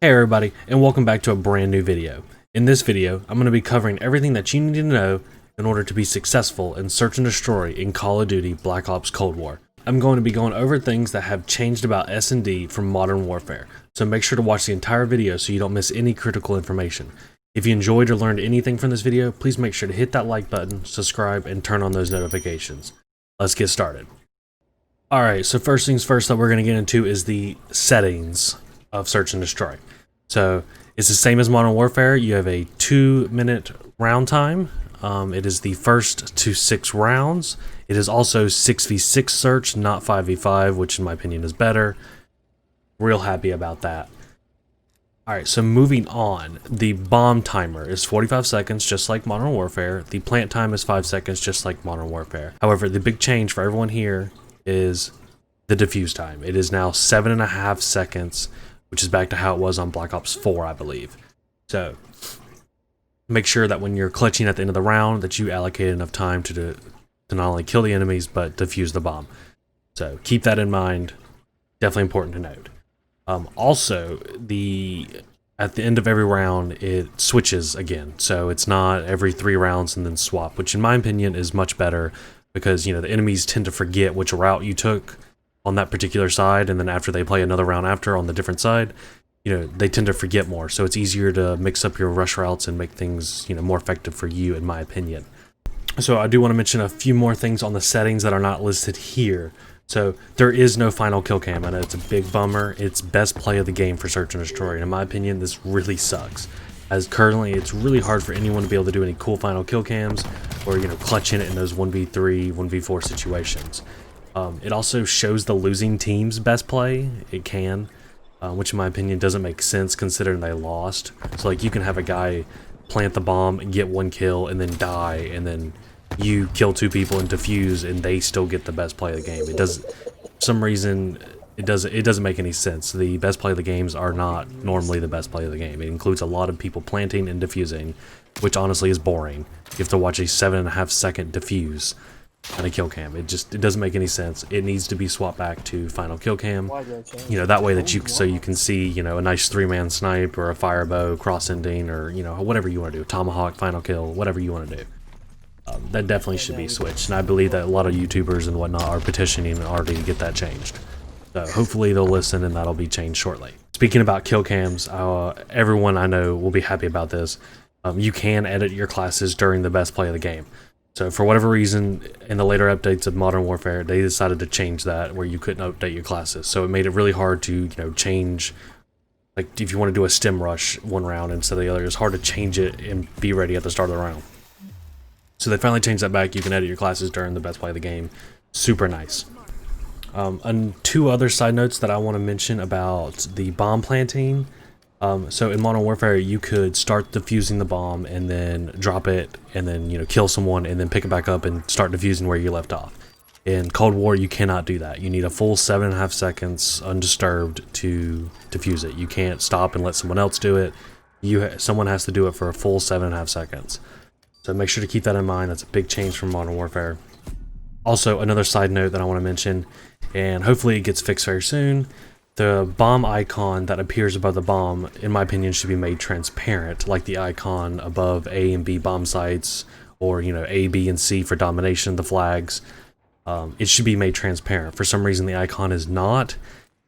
Hey everybody, and welcome back to a brand new video. In this video, I'm going to be covering everything that you need to know in order to be successful in Search and Destroy in Call of Duty Black Ops Cold War. I'm going to be going over things that have changed about S&D from Modern Warfare, so make sure to watch the entire video so you don't miss any critical information. If you enjoyed or learned anything from this video, please make sure to hit that like button, subscribe, and turn on those notifications. Let's get started. Alright, so first things first that we're going to get into is the settings of Search and Destroy. So it's the same as Modern Warfare. You have a 2-minute round time. It is the first to 6 rounds. It is also 6v6 search, not 5v5, which in my opinion is better. Real happy about that. Alright, so moving on. The bomb timer is 45 seconds, just like Modern Warfare. The plant time is 5 seconds, just like Modern Warfare. However, the big change for everyone here is the defuse time. It is now 7.5 seconds, which is back to how it was on Black Ops 4, I believe. So make sure that when you're clutching at the end of the round that you allocate enough time to not only kill the enemies, but defuse the bomb. So keep that in mind. Definitely important to note. Also, at the end of every round, it switches again. So it's not every 3 rounds and then swap, which in my opinion is much better because, you know, the enemies tend to forget which route you took on that particular side, and then after they play another round after on the different side, you know, they tend to forget more, so it's easier to mix up your rush routes and make things, you know, more effective for you, in my opinion. So I do want to mention a few more things on the settings that are not listed here. So there is no final kill cam. I know it's a big bummer. It's best play of the game for Search and Destroy, and in my opinion this really sucks, as currently it's really hard for anyone to be able to do any cool final kill cams or, you know, clutch in it in those 1v3 1v4 situations. It also shows the losing team's best play. It can, which in my opinion doesn't make sense considering they lost. So like you can have a guy plant the bomb and get 1 kill and then die, and then you kill 2 people and defuse and they still get the best play of the game. It does, for some reason, it doesn't make any sense. The best play of the games are not normally the best play of the game. It includes a lot of people planting and defusing, which honestly is boring. You have to watch a 7.5 second defuse and a kill cam. It doesn't make any sense. It needs to be swapped back to final kill cam. You know, that way that you can see, you know, a nice 3-man snipe or a fire bow cross ending, or, you know, whatever you want to do, tomahawk final kill, whatever you want to do. That definitely should be switched, and I believe that a lot of YouTubers and whatnot are petitioning already to get that changed. So hopefully they'll listen and that'll be changed shortly. Speaking about kill cams, everyone I know will be happy about this. You can edit your classes during the best play of the game. So for whatever reason, in the later updates of Modern Warfare, they decided to change that where you couldn't update your classes. So it made it really hard to, you know, change, like if you want to do a stem rush one round instead of the other, it's hard to change it and be ready at the start of the round. So they finally changed that back. You can edit your classes during the best play of the game. Super nice. And 2 other side notes that I want to mention about the bomb planting. So in Modern Warfare, you could start defusing the bomb and then drop it and then, you know, kill someone and then pick it back up and start defusing where you left off. In Cold War, you cannot do that. You need a full 7.5 seconds undisturbed to defuse it. You can't stop and let someone else do it. Someone has to do it for a full 7.5 seconds. So make sure to keep that in mind. That's a big change from Modern Warfare. Also, another side note that I want to mention, and hopefully it gets fixed very soon, the bomb icon that appears above the bomb, in my opinion, should be made transparent, like the icon above A and B bomb sites, or, you know, A, B, and C for domination, the flags. It should be made transparent. For some reason, the icon is not,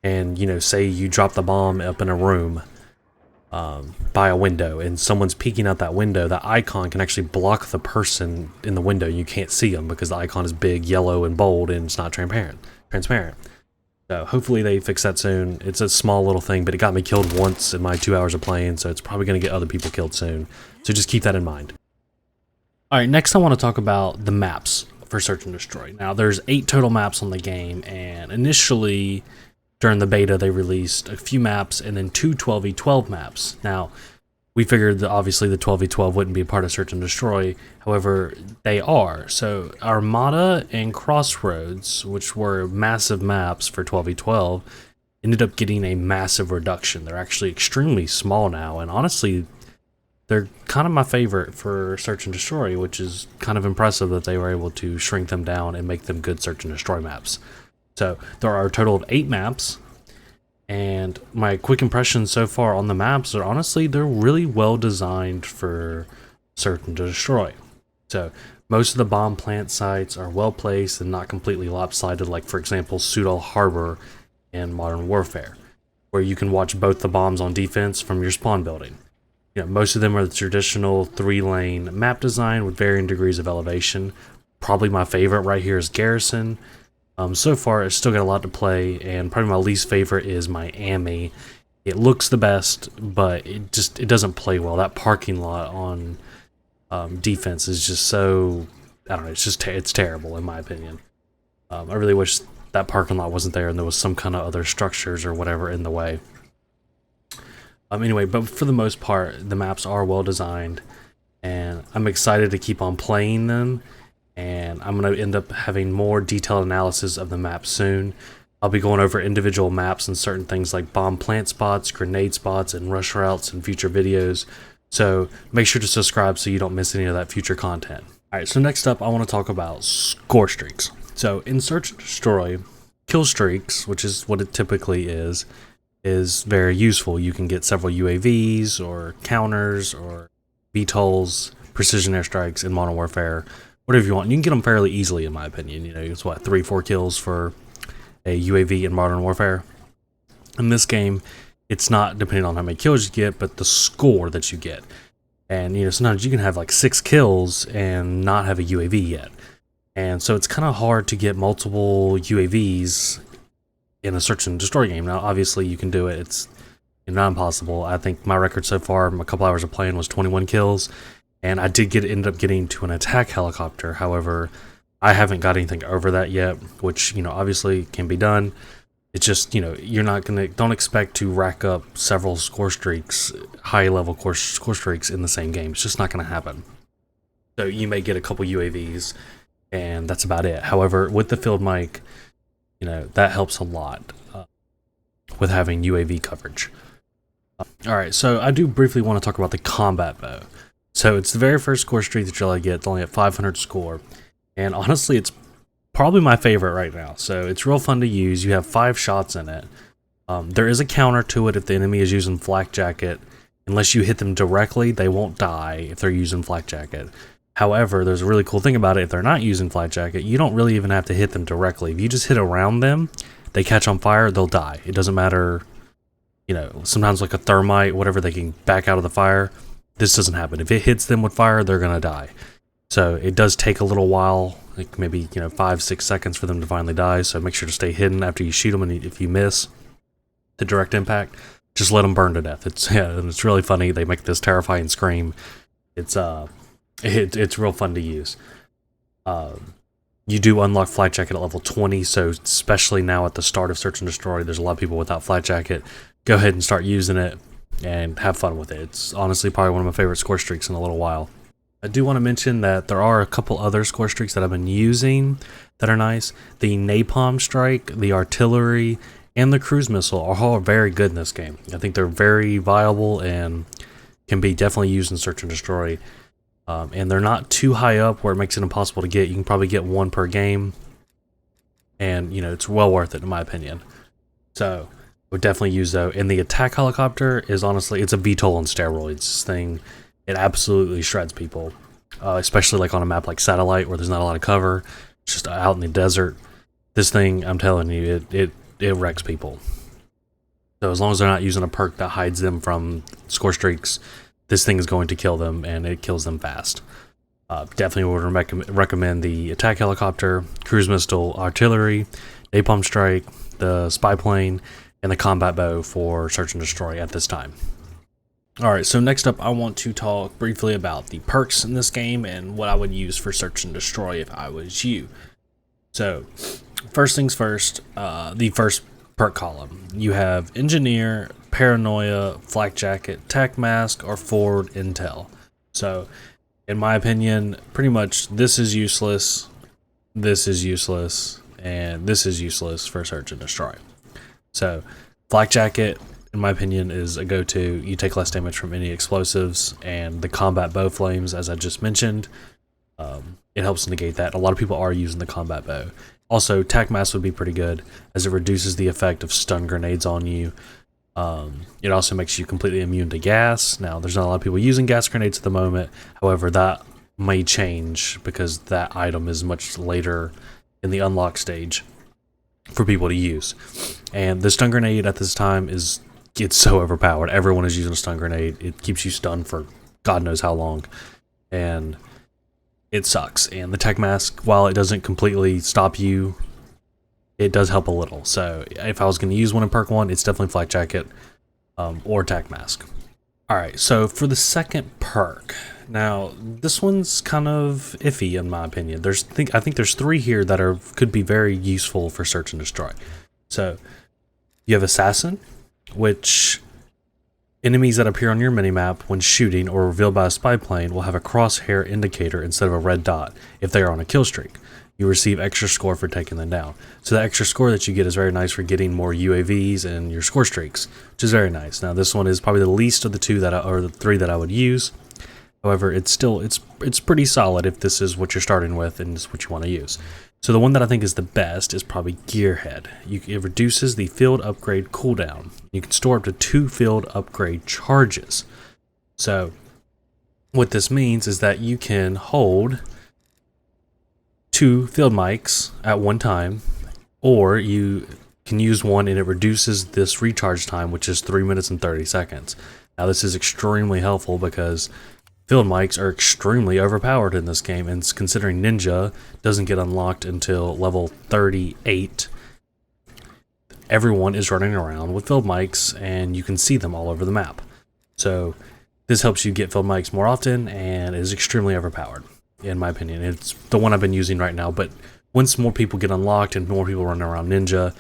and, you know, say you drop the bomb up in a room by a window, and someone's peeking out that window, that icon can actually block the person in the window. You can't see them because the icon is big, yellow, and bold, and it's not transparent. So hopefully they fix that soon. It's a small little thing, but it got me killed once in my 2 hours of playing, so it's probably going to get other people killed soon. So just keep that in mind. Alright, next I want to talk about the maps for Search and Destroy. Now there's 8 total maps on the game, and initially during the beta they released a few maps and then 2 12v12 maps. Now we figured that obviously the 12v12 wouldn't be a part of Search and Destroy, however they are. So Armada and Crossroads, which were massive maps for 12v12, ended up getting a massive reduction. They're actually extremely small now, and honestly they're kind of my favorite for Search and Destroy, which is kind of impressive that they were able to shrink them down and make them good Search and Destroy maps. So there are a total of 8 maps, And my quick impressions so far on the maps are honestly, they're really well designed for search and destroy. So most of the bomb plant sites are well placed and not completely lopsided, like for example Sudal Harbor in Modern Warfare, where you can watch both the bombs on defense from your spawn building. Most of them are the traditional 3-lane map design with varying degrees of elevation. Probably my favorite right here is Garrison. So far, it's still got a lot to play, and probably my least favorite is Miami. It looks the best, but it doesn't play well. That parking lot on defense is just so, I don't know. It's terrible in my opinion. I really wish that parking lot wasn't there and there was some kind of other structures or whatever in the way. Anyway, but for the most part, the maps are well designed, and I'm excited to keep on playing them. And I'm going to end up having more detailed analysis of the map soon. I'll be going over individual maps and certain things like bomb plant spots, grenade spots, and rush routes in future videos. So make sure to subscribe so you don't miss any of that future content. Alright, so next up I want to talk about score streaks. So in Search and Destroy, kill streaks, which is what it typically is very useful. You can get several UAVs or counters or VTOLs, precision airstrikes in Modern Warfare, whatever you want. You can get them fairly easily, in my opinion. It's what, 3-4 kills for a UAV in Modern Warfare. In this game, it's not depending on how many kills you get, but the score that you get. And sometimes you can have like 6 kills and not have a UAV yet. And so it's kind of hard to get multiple UAVs in a search and destroy game. Now, obviously, you can do it. It's not impossible. I think my record so far, a couple hours of playing, was 21 kills. And I did end up getting to an attack helicopter. However, I haven't got anything over that yet, which, obviously can be done. It's just, you're not going to, don't expect to rack up several score streaks, high level score streaks in the same game. It's just not going to happen. So you may get a couple UAVs, and that's about it. However, with the field mic, that helps a lot with having UAV coverage. Alright, so I do briefly want to talk about the combat bow. So it's the very first score streak that you'll get. It's only at 500 score. And honestly, it's probably my favorite right now. So it's real fun to use. You have 5 shots in it. There is a counter to it if the enemy is using flak jacket. Unless you hit them directly, they won't die if they're using flak jacket. However, there's a really cool thing about it. If they're not using flak jacket, you don't really even have to hit them directly. If you just hit around them, they catch on fire, they'll die. It doesn't matter, sometimes like a thermite, whatever, they can back out of the fire. This doesn't happen. If it hits them with fire, they're going to die. So it does take a little while, like maybe 5-6 seconds for them to finally die. So make sure to stay hidden after you shoot them, and if you miss the direct impact, just let them burn to death. It's really funny. They make this terrifying scream. It's real fun to use. You do unlock Flight Jacket at level 20, so especially now at the start of Search and Destroy, there's a lot of people without Flight Jacket. Go ahead and start using it and have fun with it. It's honestly probably one of my favorite score streaks in a little while. I do want to mention that there are a couple other score streaks that I've been using that are nice. The Napalm Strike, the Artillery, and the Cruise Missile are all very good in this game. I think they're very viable and can be definitely used in Search and Destroy. And they're not too high up where it makes it impossible to get. You can probably get 1 per game. And, it's well worth it in my opinion. So, would definitely use those. And the attack helicopter is honestly, it's a VTOL on steroids. This thing, it absolutely shreds people. Especially like on a map like Satellite where there's not a lot of cover. It's just out in the desert. This thing, I'm telling you, it wrecks people. So as long as they're not using a perk that hides them from score streaks, this thing is going to kill them, and it kills them fast. Definitely would recommend the attack helicopter, cruise missile, artillery, napalm strike, the spy plane, and the combat bow for search and destroy at this time. Alright, so next up I want to talk briefly about the perks in this game and what I would use for search and destroy if I was you. So, first things first, the first perk column. You have Engineer, Paranoia, Flak Jacket, Tech Mask, or Forward Intel. So, in my opinion, pretty much this is useless, and this is useless for search and destroy. So, Flak Jacket, in my opinion, is a go-to. You take less damage from any explosives, and the combat bow flames, as I just mentioned, it helps negate that. A lot of people are using the combat bow. Also, tac mask would be pretty good as it reduces the effect of stun grenades on you. It also makes you completely immune to gas. Now, there's not a lot of people using gas grenades at the moment. However, that may change because that item is much later in the unlock stage for people to use. And the stun grenade at this time it's so overpowered. Everyone is using a stun grenade. It keeps you stunned for God knows how long. And it sucks. And the tech mask, while it doesn't completely stop you, it does help a little. So if I was going to use one in perk 1, it's definitely flak jacket or tac mask. Alright, so for the second perk, now this one's kind of iffy in my opinion. I think there's 3 here that could be very useful for search and destroy. So you have assassin, which enemies that appear on your minimap when shooting or revealed by a spy plane will have a crosshair indicator instead of a red dot if they are on a kill streak. You receive extra score for taking them down. So the extra score that you get is very nice for getting more UAVs and your score streaks, which is very nice. Now this one is probably the least of the 2 or the 3 that I would use. However, it's pretty solid if this is what you're starting with and it's what you want to use. So the one that I think is the best is probably Gearhead. It reduces the field upgrade cooldown. You can store up to 2 field upgrade charges. So what this means is that you can hold 2 field mics at one time, or you can use one and it reduces this recharge time, which is 3 minutes and 30 seconds. Now this is extremely helpful because field mics are extremely overpowered in this game, and considering Ninja doesn't get unlocked until level 38, everyone is running around with field mics and you can see them all over the map. So this helps you get field mics more often and is extremely overpowered. In my opinion, it's the one I've been using right now, but once more people get unlocked and more people run around Ninja,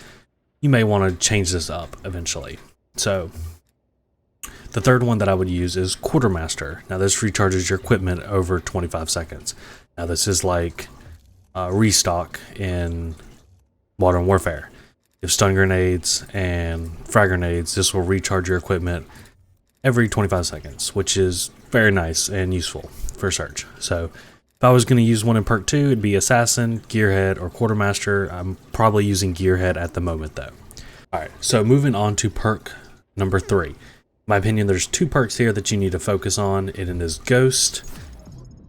you may want to change this up eventually. So the third one that I would use is Quartermaster. Now this recharges your equipment over 25 seconds. Now this is like restock in Modern Warfare. If stun grenades and frag grenades, this will recharge your equipment every 25 seconds, which is very nice and useful for search. So if I was going to use one in perk 2, it'd be Assassin, Gearhead, or Quartermaster. I'm probably using Gearhead at the moment though. Alright, so moving on to perk number 3. In my opinion, there's 2 perks here that you need to focus on, and it is Ghost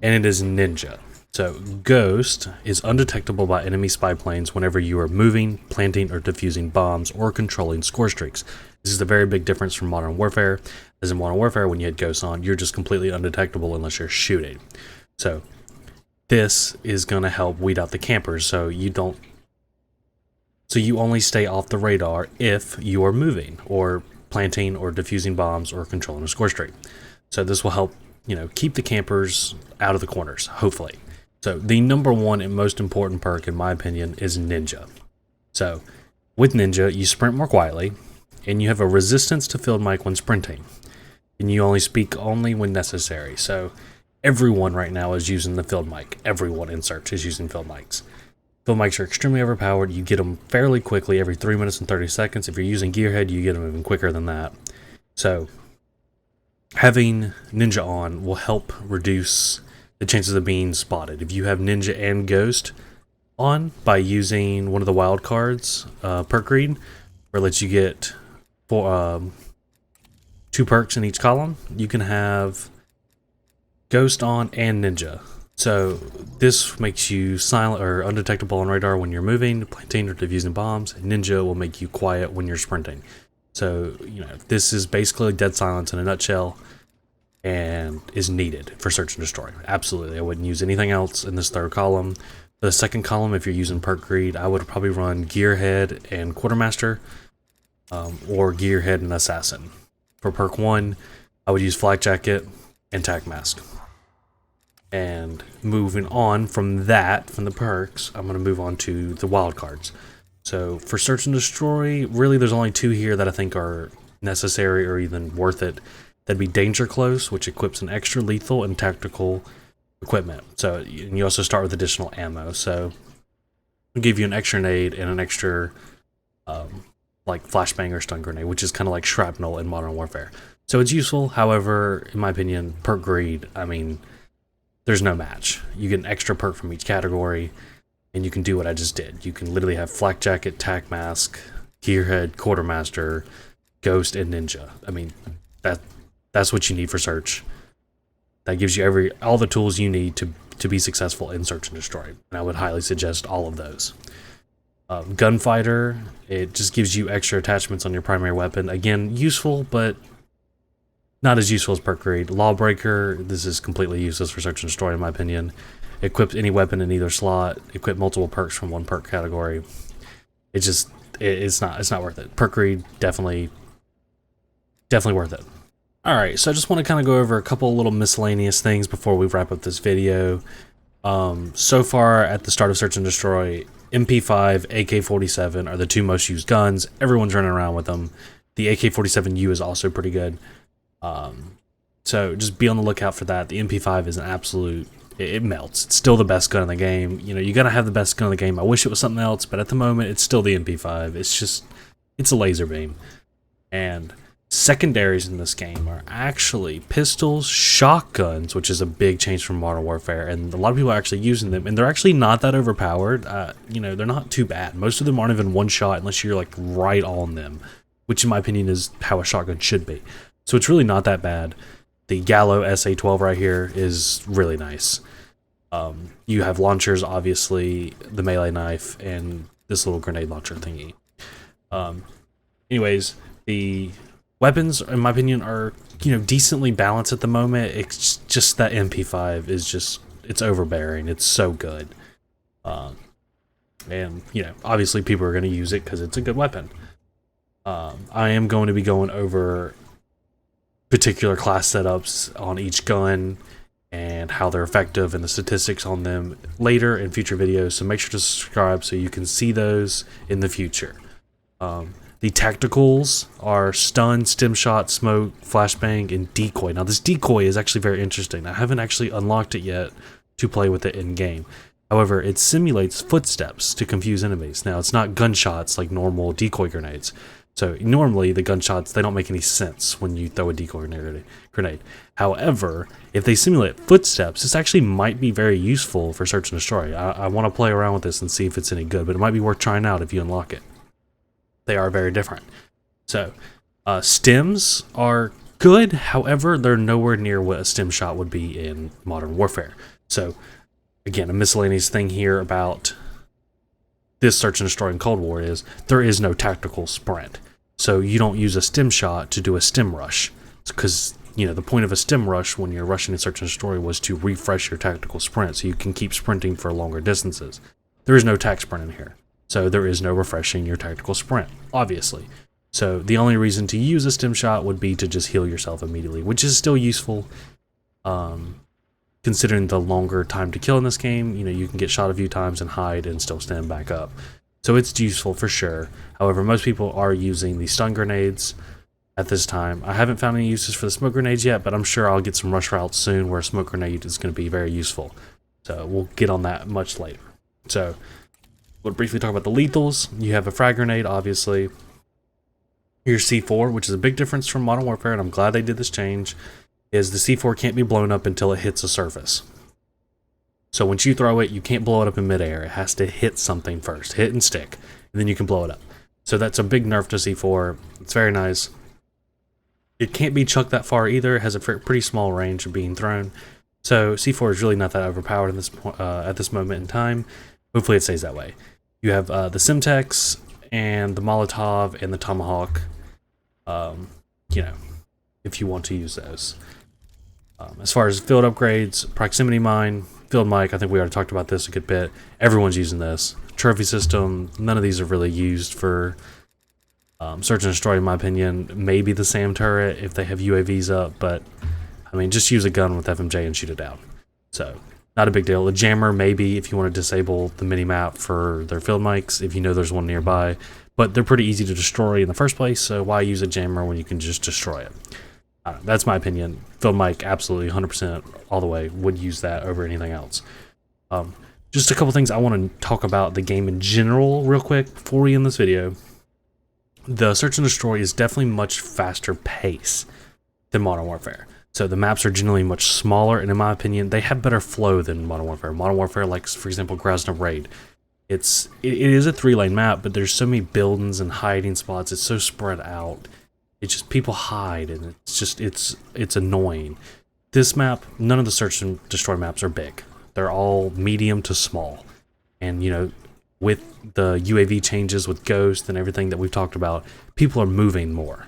and it is Ninja. So Ghost is undetectable by enemy spy planes whenever you are moving, planting, or defusing bombs, or controlling score streaks. This is a very big difference from Modern Warfare, as in Modern Warfare when you had Ghost on, you're just completely undetectable unless you're shooting. So this is going to help weed out the campers, so you only stay off the radar if you are moving, or planting, or defusing bombs, or controlling a score streak. So this will help, keep the campers out of the corners, hopefully. So the number 1 and most important perk, in my opinion, is Ninja. So with Ninja, you sprint more quietly, and you have a resistance to field mic when sprinting, and you only speak when necessary. So everyone right now is using the field mic. Everyone in search is using field mics. Field mics are extremely overpowered. You get them fairly quickly, every 3 minutes and 30 seconds. If you're using Gearhead, you get them even quicker than that. So having Ninja on will help reduce the chances of being spotted. If you have Ninja and Ghost on by using one of the wild cards, perk read, where it lets you get 2 perks in each column, you can have Ghost on and Ninja. So this makes you silent or undetectable on radar when you're moving, planting, or defusing bombs. Ninja will make you quiet when you're sprinting. So, this is basically dead silence in a nutshell, and is needed for search and destroy. Absolutely, I wouldn't use anything else in this third column. The second column, if you're using perk greed, I would probably run Gearhead and Quartermaster, or Gearhead and Assassin. For perk 1, I would use Flak Jacket and Tac Mask. And moving on from the perks, I'm going to move on to the wild cards. So for search and destroy, really there's only 2 here that I think are necessary or even worth it. That'd be Danger Close, which equips an extra lethal and tactical equipment. So and you also start with additional ammo. So it'll give you an extra nade and an extra like flashbang or stun grenade, which is kind of like shrapnel in Modern Warfare. So it's useful. However, in my opinion, perk greed, there's no match. You get an extra perk from each category, and you can do what I just did. You can literally have flak jacket, tack mask, gearhead, quartermaster, ghost, and ninja. I mean, that's what you need for search. That gives you all the tools you need to be successful in search and destroy, and I would highly suggest all of those. Gunfighter, it just gives you extra attachments on your primary weapon. Again, useful, but not as useful as perk read. Lawbreaker, this is completely useless for search and destroy in my opinion. Equip any weapon in either slot. Equip multiple perks from one perk category. It's not worth it. Perk read, definitely worth it. Alright, so I just want to kind of go over a couple little miscellaneous things before we wrap up this video. So far at the start of Search and Destroy, MP5, AK-47 are the two most used guns. Everyone's running around with them. The AK-47U is also pretty good. So just be on the lookout for that. The MP5 is an absolute, it melts. It's still the best gun in the game. You know, you gotta have the best gun in the game. I wish it was something else, but at the moment, it's still the MP5. It's a laser beam. And secondaries in this game are actually pistols, shotguns, which is a big change from Modern Warfare, and a lot of people are actually using them, and they're actually not that overpowered. You know, they're not too bad. Most of them aren't even one shot unless you're like right on them, which in my opinion is how a shotgun should be. So it's really not that bad. The Gallo SA-12 right here is really nice. You have launchers, obviously, the melee knife, and this little grenade launcher thingy. Anyways, the weapons, in my opinion, are, you know, decently balanced at the moment. It's just that MP5 is just, it's overbearing. It's so good. And, you know, obviously people are going to use it because it's a good weapon. I am going to be going over particular class setups on each gun and how they're effective and the statistics on them later in future videos, so make sure to subscribe so you can see those in the future. The tacticals are stun, stim shot, smoke, flashbang, and decoy. Now this decoy is actually very interesting. I haven't actually unlocked it yet to play with it in game. However, it simulates footsteps to confuse enemies. Now it's not gunshots like normal decoy grenades. So normally the gunshots, they don't make any sense when you throw a decoy grenade. However, if they simulate footsteps, this actually might be very useful for search and destroy. I want to play around with this and see if it's any good, but it might be worth trying out if you unlock it. They are very different. So, stims are good, however, they're nowhere near what a stim shot would be in Modern Warfare. So, again, a miscellaneous thing here about this search and destroy in Cold War is there is no tactical sprint. So you don't use a stim shot to do a stim rush, because, you know, the point of a stim rush when you're rushing in search and destroy was to refresh your tactical sprint so you can keep sprinting for longer distances. There is no tac sprint in here, so there is no refreshing your tactical sprint, obviously. So the only reason to use a stim shot would be to just heal yourself immediately, which is still useful. Considering the longer time to kill in this game, you know, you can get shot a few times and hide and still stand back up. So it's useful for sure. However, most people are using the stun grenades at this time. I haven't found any uses for the smoke grenades yet, but I'm sure I'll get some rush routes soon where a smoke grenade is going to be very useful. So we'll get on that much later. So we'll briefly talk about the lethals. You have a frag grenade, obviously. Your C4, which is a big difference from Modern Warfare, and I'm glad they did this change, is the C4 can't be blown up until it hits a surface. So once you throw it, you can't blow it up in midair. It has to hit something first, hit and stick, and then you can blow it up. So that's a big nerf to C4. It's very nice. It can't be chucked that far either. It has a pretty small range of being thrown. So C4 is really not that overpowered in this at this moment in time. Hopefully it stays that way. You have the Simtex and the Molotov and the Tomahawk. You know, if you want to use those. As far as field upgrades, proximity mine, field mic, I think we already talked about this a good bit. Everyone's using this. Trophy system, none of these are really used for search and destroy in my opinion. Maybe the SAM turret if they have UAVs up, but I mean, just use a gun with FMJ and shoot it down. So, not a big deal. A jammer, maybe, if you want to disable the mini-map for their field mics, if you know there's one nearby. But they're pretty easy to destroy in the first place, so why use a jammer when you can just destroy it? That's my opinion. Field mic, absolutely, 100% all the way, would use that over anything else. Just a couple things I want to talk about the game in general real quick before we end this video. The search and destroy is definitely much faster pace than Modern Warfare. So the maps are generally much smaller, and in my opinion, they have better flow than Modern Warfare. Modern Warfare, like, for example, Grozny Raid. It is a 3-lane map, but there's so many buildings and hiding spots. It's so spread out. It's just people hide, and it's annoying. This map, none of the search and destroy maps are big. They're all medium to small. And you know, with the UAV changes with Ghost and everything that we've talked about, people are moving more.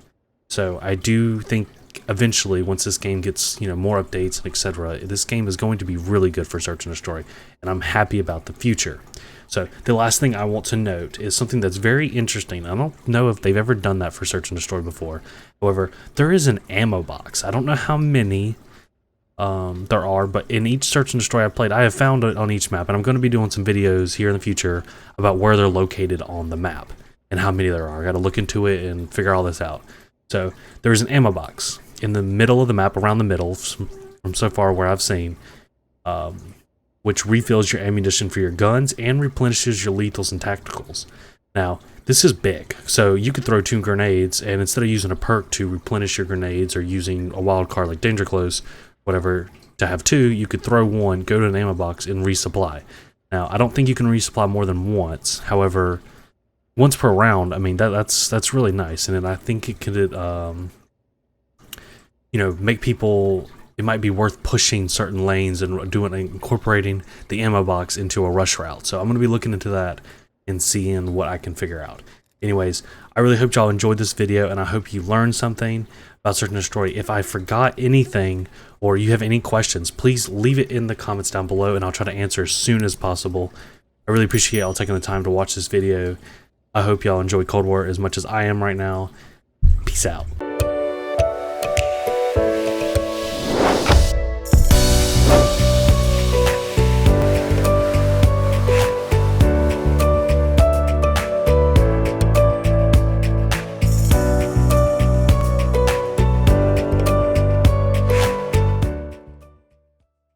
So I do think eventually, once this game gets, you know, more updates and etc., this game is going to be really good for search and destroy, and I'm happy about the future. So the last thing I want to note is something that's very interesting. I don't know if they've ever done that for search and destroy before. However, there is an ammo box. I don't know how many there are, but in each search and destroy I've played, I have found it on each map, and I'm going to be doing some videos here in the future about where they're located on the map and how many there are. I got to look into it and figure all this out. So there's an ammo box in the middle of the map, around the middle, from so far where I've seen, which refills your ammunition for your guns and replenishes your lethals and tacticals. Now, this is big, so you could throw 2 grenades, and instead of using a perk to replenish your grenades or using a wild card like Danger Close, whatever, to have 2, you could throw 1, go to an ammo box, and resupply. Now, I don't think you can resupply more than once. However, once per round, I mean, that's really nice, and I think it could, you know, make people. It might be worth pushing certain lanes and incorporating the ammo box into a rush route. So I'm going to be looking into that and seeing what I can figure out. Anyways, I really hope y'all enjoyed this video, and I hope you learned something about search and destroy. If I forgot anything or you have any questions, please leave it in the comments down below, and I'll try to answer as soon as possible. I really appreciate y'all taking the time to watch this video. I hope y'all enjoy Cold War as much as I am right now. Peace out.